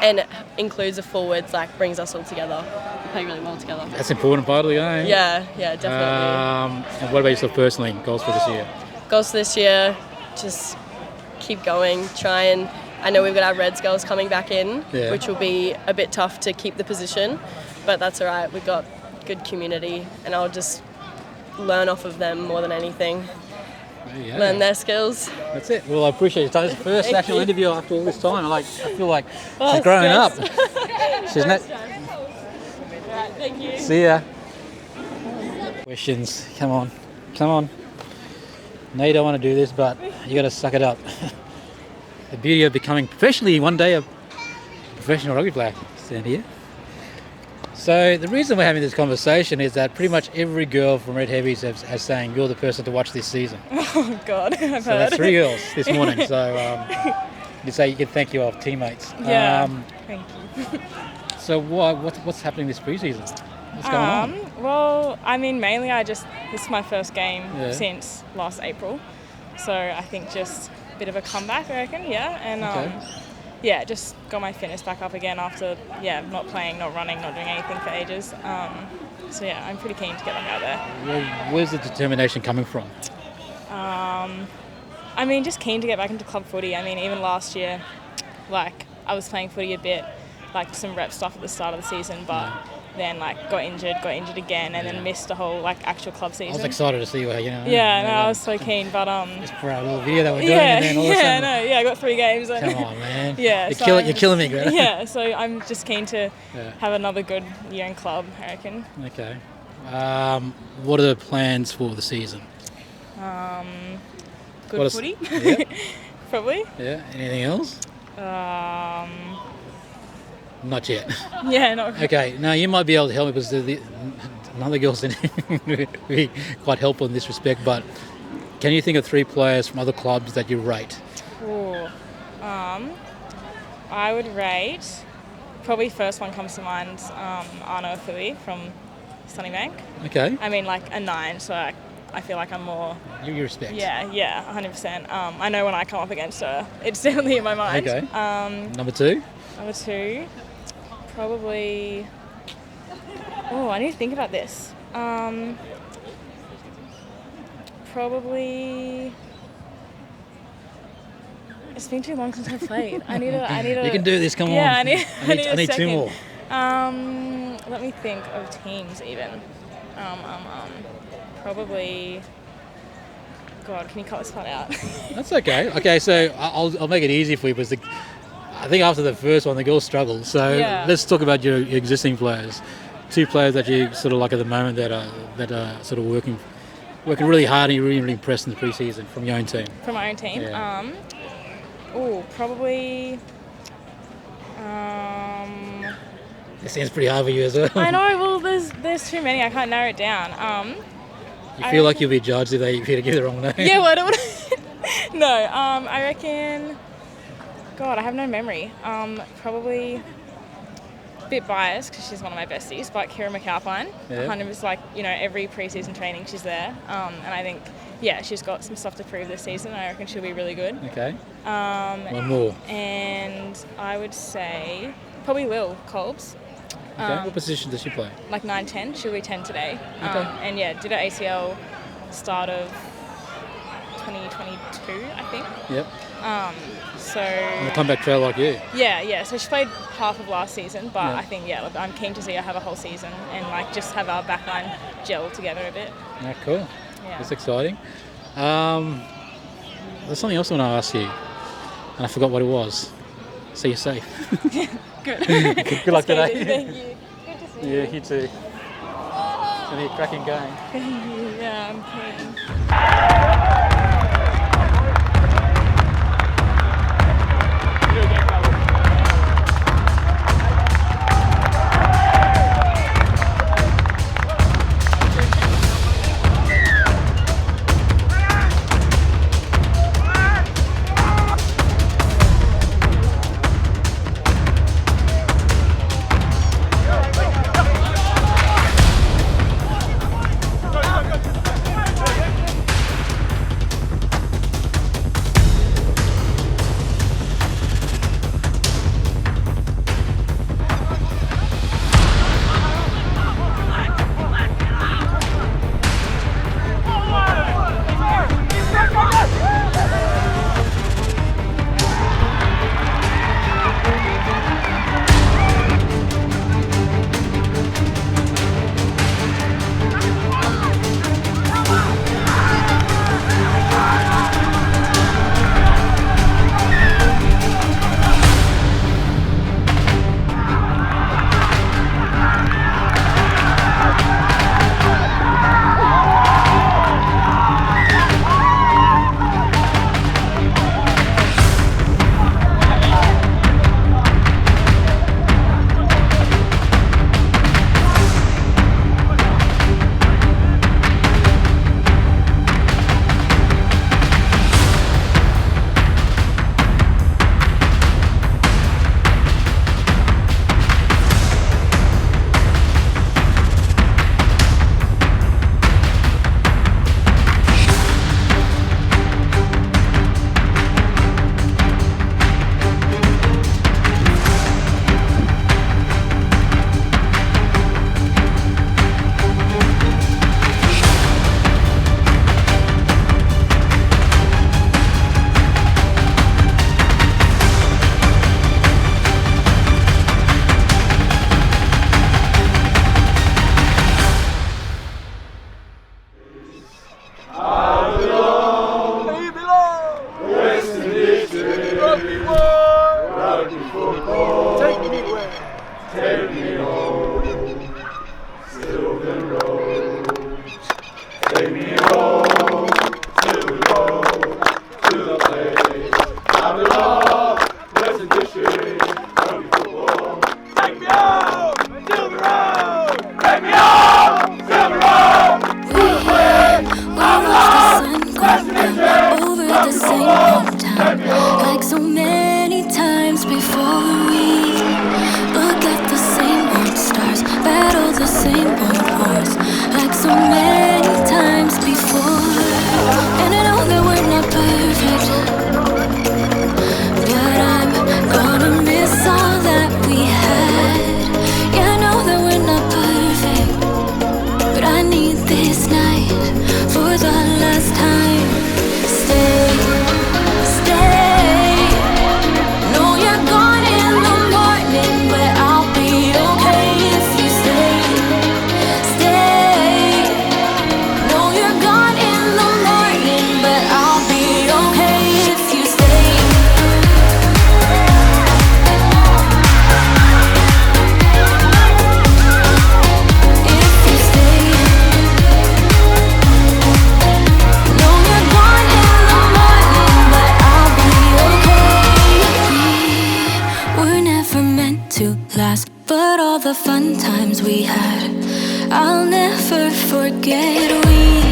and includes the forwards. Like, brings us all together. We play really well together. That's an important part of the game. Yeah, definitely. And what about yourself personally? Goals for this year? Goals for this year, just keep going. Try and. I know we've got our Reds girls coming back in, which will be a bit tough to keep the position, but that's all right. We've got good community, and I'll just learn off of them more than anything. Learn their skills. That's it. Well, I appreciate your time. It's the first actual interview after all this time. I feel like she's growing stressed. up. She's not. Thank you. See ya. Questions. Come on. No, you don't want to do this, but you got to suck it up. The beauty of becoming professionally one day a professional rugby player. Stand here. So the reason we're having this conversation is that pretty much every girl from Red Heavies has saying you're the person to watch this season. Oh God, I've heard. So that's 3 girls this morning. So you say you can thank your teammates. Yeah. Thank you. So what's happening this preseason? What's going on? Well, I mean, mainly this is my first game since last April, so I think just a bit of a comeback, I reckon. Yeah, and just got my fitness back up again after not playing, not running, not doing anything for ages. So yeah, I'm pretty keen to get back out there. Where's the determination coming from? I mean, just keen to get back into club footy. I mean, even last year, like I was playing footy a bit, like some rep stuff at the start of the season, but then like got injured again, and then missed the whole like actual club season. I was excited to see you. I was so keen, but just for our little video that we're doing, and then all of a sudden, I got 3 games. Come on, man. You're killing me, Greta. Yeah, so I'm just keen to have another good year in club, I reckon. Okay. What are the plans for the season? Good footy. Yeah. Probably. Yeah. Anything else? Not yet. Yeah, not really. Okay, now you might be able to help me because none of the girls would be quite helpful in this respect, but can you think of 3 players from other clubs that you rate? Ooh. I would rate, probably first one comes to mind, Arno Afui from Sunnybank. Okay. I mean, like a 9, so I feel like I'm more... You respect. Yeah, 100%. I know when I come up against her, it's definitely in my mind. Okay. Number 2? Number 2, probably... Oh, I need to think about this. Probably... It's been too long since I've played. I need a... You can do this, come on. Yeah, I need 2 more. Let me think of teams even. Probably... God, can you cut this part out? That's okay. Okay, so I'll make it easy for you because I think after the first one, the girls struggled. So let's talk about your existing players. 2 players that you sort of like at the moment that are sort of working really hard and you're really impressed in the pre-season from your own team. From my own team? Yeah. Probably... It seems pretty hard for you as well. I know, well, there's too many. I can't narrow it down. You feel like you'll be judged if you give the wrong name? Yeah, well, I don't... No, I reckon... God, I have no memory. Probably... bit biased because she's one of my besties, but Kira McAlpine, kind of is like, you know, every pre-season training she's there. And I think, yeah, she's got some stuff to prove this season. I reckon she'll be really good. Okay. One more. And I would say probably Lil Kolbs. Okay. What position does she play? Like 9-10. She'll be 10 today. Okay. And yeah, did her ACL start of 2022, I think. Yep. So. On the comeback trail like you. Yeah. So she played half of last season, but Yeah. I think, look, I'm keen to see her have a whole season and like just have our backline gel together a bit. Yeah, cool. Yeah. That's exciting. There's something else I want to ask you, and I forgot what it was. So you're safe. Good. Good luck today. Thank you. Good to see you. Yeah, you too. It's going to be a cracking game. Thank you. Yeah, I'm keen. Like so many times before, we look at the same old stars, battle the same old wars. Like so many times before, and I know that we're not perfect, but I'm gonna miss all that we had. Yeah, I know that we're not perfect, but I need this night for the last time. Stay. But all the fun times we had, I'll never forget. We